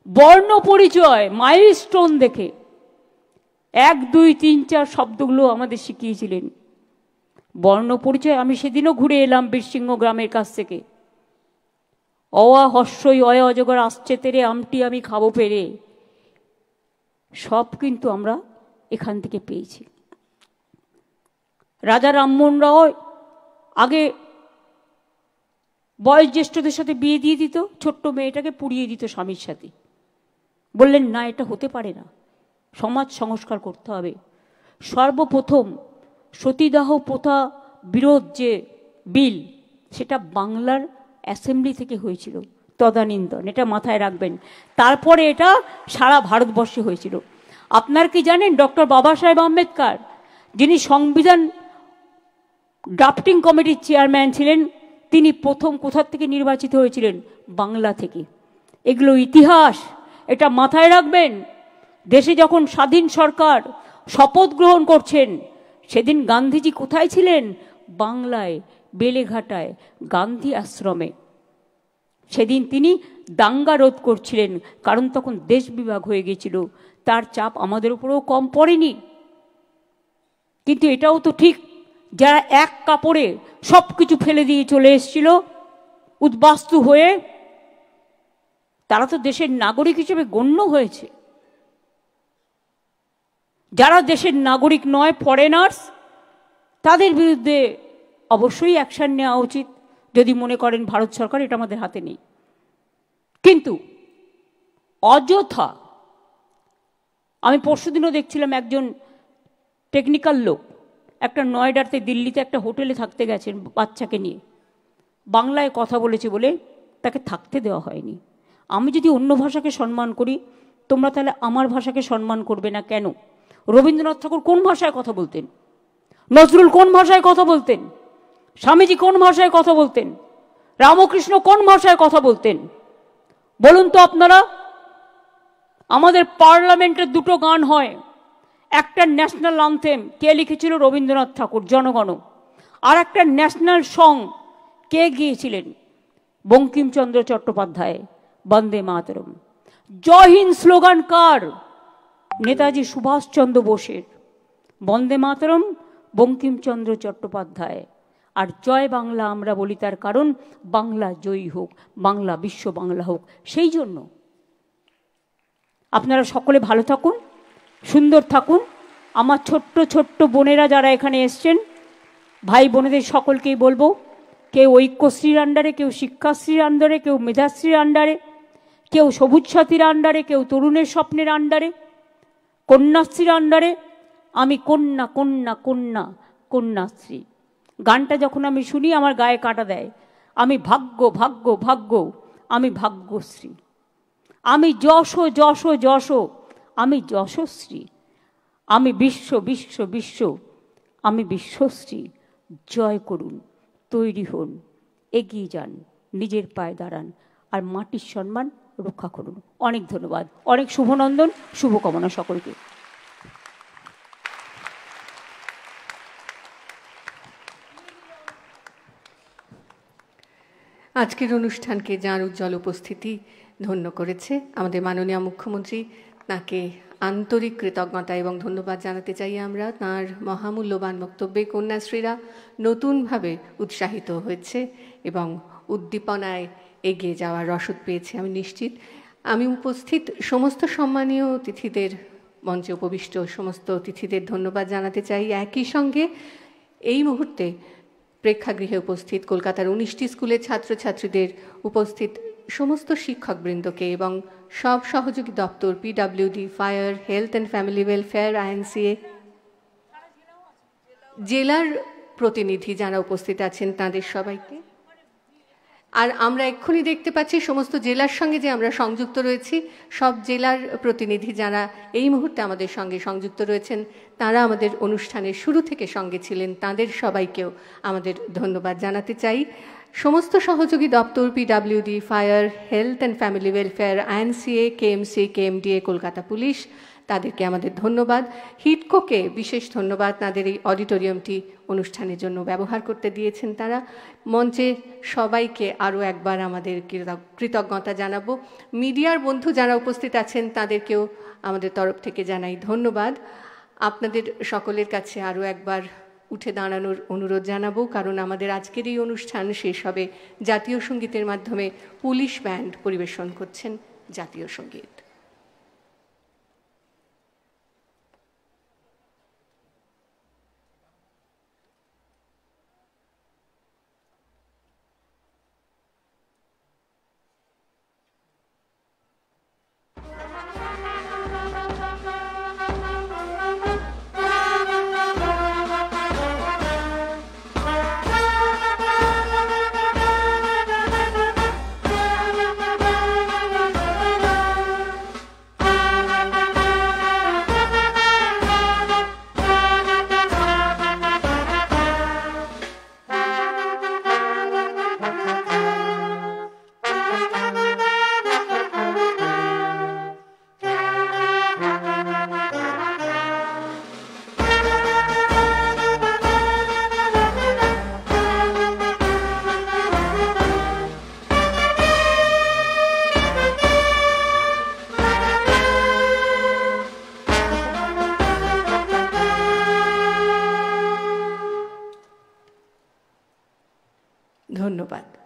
বর্ণ পরিচয় মাইলস্টোন দেখে 1, 2, 3, 4 শব্দগুলো আমাদের শিখিয়েছিলেন। বর্ণ পরিচয় আমি সেদিনও ঘুরে এলাম বীরসিংহ গ্রামের কাছ থেকে। অয়া হর্ষই অয় অজগর আসছে তেরে, আমটি আমি খাবো পেরে, সব কিন্তু আমরা এখান থেকে পেয়েছি। রাজা রামমোহন রায় আগে বয়োজ্যেষ্ঠদের সাথে বিয়ে দিয়ে দিত, ছোট্ট মেয়েটাকে পুড়িয়ে দিত স্বামীর সাথে। বললেন, না, এটা হতে পারে না, সমাজ সংস্কার করতে হবে। সর্বপ্রথম সতীদাহ প্রথা বিরোধ যে বিল, সেটা বাংলার অ্যাসেম্বলি থেকে হয়েছিল, তদানীন্তন, এটা মাথায় রাখবেন। তারপরে এটা সারা ভারতবর্ষে হয়েছিল। আপনার কি জানেন, ডক্টর বাবা সাহেব আম্বেদকর, যিনি সংবিধান ড্রাফটিং কমিটির চেয়ারম্যান ছিলেন, তিনি প্রথম কোথা থেকে নির্বাচিত হয়েছিলেন? বাংলা থেকে। এগুলো ইতিহাস, এটা মাথায় রাখবেন। দেশে যখন স্বাধীন সরকার শপথ গ্রহণ করছেন, সেদিন গান্ধীজি কোথায় ছিলেন? বাংলায়, বেলেঘাটায়, গান্ধী আশ্রমে। সেদিন তিনি দাঙ্গা রোধ করছিলেন, কারণ তখন দেশ বিভাগ হয়ে গিয়েছিল। তার চাপ আমাদের উপরেও কম পড়েনি। কিন্তু এটাও তো ঠিক যারা এক কাপড়ে সব কিছু ফেলে দিয়ে চলে এসেছিল উদ্বাস্তু হয়ে, তারা তো দেশের নাগরিক হিসেবে গণ্য হয়েছে। যারা দেশের নাগরিক নয়, ফরেনার্স, তাদের বিরুদ্ধে অবশ্যই অ্যাকশন নেওয়া উচিত যদি মনে করেন ভারত সরকার এটা আমাদের হাতে নেই। কিন্তু অযথা, আমি পরশুদিনও দেখছিলাম একজন টেকনিক্যাল লোক একটা নয়ডাতে দিল্লিতে একটা হোটেলে থাকতে গেছেন বাচ্চাকে নিয়ে, বাংলায় কথা বলেছে বলে তাকে থাকতে দেওয়া হয়নি। আমি যদি অন্য ভাষাকে সম্মান করি, তোমরা তাহলে আমার ভাষাকে সম্মান করবে না কেন? রবীন্দ্রনাথ ঠাকুর কোন ভাষায় কথা বলতেন? নজরুল কোন ভাষায় কথা বলতেন? স্বামীজি কোন ভাষায় কথা বলতেন? রামকৃষ্ণ কোন ভাষায় কথা বলতেন? বলুন তো আপনারা। আমাদের পার্লামেন্টের দুটো গান হয়, একটা ন্যাশনাল অ্যানথেম কে লিখেছিল? রবীন্দ্রনাথ ঠাকুর, জনগণ। আর একটা ন্যাশনাল সং কে গিয়েছিলেন? বঙ্কিমচন্দ্র চট্টোপাধ্যায়, বন্দে মাতরম। জয় হিন্দ স্লোগান কার? নেতাজি সুভাষচন্দ্র বোসের। বন্দে মাতরম বঙ্কিমচন্দ্র চট্টোপাধ্যায়। আর জয় বাংলা আমরা বলি তার কারণ বাংলা জয়ী হোক, বাংলা বিশ্ব বাংলা হোক। সেই জন্য আপনারা সকলে ভালো থাকুন, সুন্দর থাকুন। আমার ছোট্ট ছোট্ট বোনেরা যারা এখানে এসছেন, ভাই বোনেদের সকলকেই বলবো, কেউ ঐক্যশ্রীর আন্ডারে, কেউ শিক্ষাশ্রীর আন্ডারে, কেউ মেধাশ্রীর আন্ডারে, কেউ সবুজ সাথীর আন্ডারে, কেউ তরুণের স্বপ্নের আন্ডারে, কন্যাশ্রীর আন্ডারে। আমি কন্যা কন্যা কন্যা কন্যাশ্রী গানটা যখন আমি শুনি আমার গায়ে কাটা দেয়। আমি ভাগ্য ভাগ্য ভাগ্য, আমি ভাগ্যশ্রী। আমি যশ যশ যশ, আমি যশশ্রী। আমি বিশ্ব বিশ্ব বিশ্ব, আমি বিশ্বশ্রী। জয় করুন, তৈরি হন, এগিয়ে যান, নিজের পায়ে দাঁড়ান, আর মাটির সম্মান রক্ষা করুন। অনেক ধন্যবাদ, অনেক শুভনন্দন, শুভকামনা সকলকে। আজকের অনুষ্ঠানকে যার উজ্জ্বল উপস্থিতি ধন্য করেছে আমাদের মাননীয় মুখ্যমন্ত্রী, তাকে আন্তরিক কৃতজ্ঞতা এবং ধন্যবাদ জানাতে চাই আমরা। তাঁর মহামূল্যবান বক্তব্যে কন্যাশ্রীরা নতুনভাবে উৎসাহিত হয়েছে এবং উদ্দীপনায় এগিয়ে যাওয়ার রসদ পেয়েছে আমি নিশ্চিত। আমি উপস্থিত সমস্ত সম্মানীয় অতিথিদের, মঞ্চে উপবিষ্ট সমস্ত অতিথিদের ধন্যবাদ জানাতে চাই। একই সঙ্গে এই মুহূর্তে প্রেক্ষাগৃহে উপস্থিত কলকাতার 19টি স্কুলের ছাত্রছাত্রীদের, উপস্থিত সমস্ত শিক্ষকবৃন্দকে এবং সব সহযোগী দপ্তর, PWD, fire, health and family welfare, INCA, জেলার প্রতিনিধি যারা উপস্থিত আছেন তাদের সবাইকে। আর আমরা এক্ষুনি দেখতে পাচ্ছি সমস্ত জেলার সঙ্গে যে আমরা সংযুক্ত রয়েছি, সব জেলার প্রতিনিধি যারা এই মুহূর্তে আমাদের সঙ্গে সংযুক্ত রয়েছেন, তারা আমাদের অনুষ্ঠানের শুরু থেকে সঙ্গে ছিলেন, তাদের সবাইকেও আমাদের ধন্যবাদ জানাতে চাই। সমস্ত সহযোগী দপ্তর, PWD, fire, health and family welfare, INCA, KMC, KMDA, Kolkata police, তাদেরকে আমাদের ধন্যবাদ। হিডকোকে বিশেষ ধন্যবাদ, তাদের এই অডিটোরিয়ামটি অনুষ্ঠানের জন্য ব্যবহার করতে দিয়েছেন তারা। মঞ্চে সবাইকে আরও একবার আমাদের কৃতজ্ঞতা জানাবো। মিডিয়ার বন্ধু যারা উপস্থিত আছেন তাদেরকেও আমাদের তরফ থেকে জানাই ধন্যবাদ। আপনাদের সকলের কাছে আরও একবার উঠে দাঁড়ানোর অনুরোধ জানাবো, কারণ আমাদের আজকের এই অনুষ্ঠান শেষ হবে জাতীয় সঙ্গীতের মাধ্যমে। পুলিশ ব্যান্ড পরিবেশন করছেন জাতীয় সঙ্গীত। ধন্যবাদ।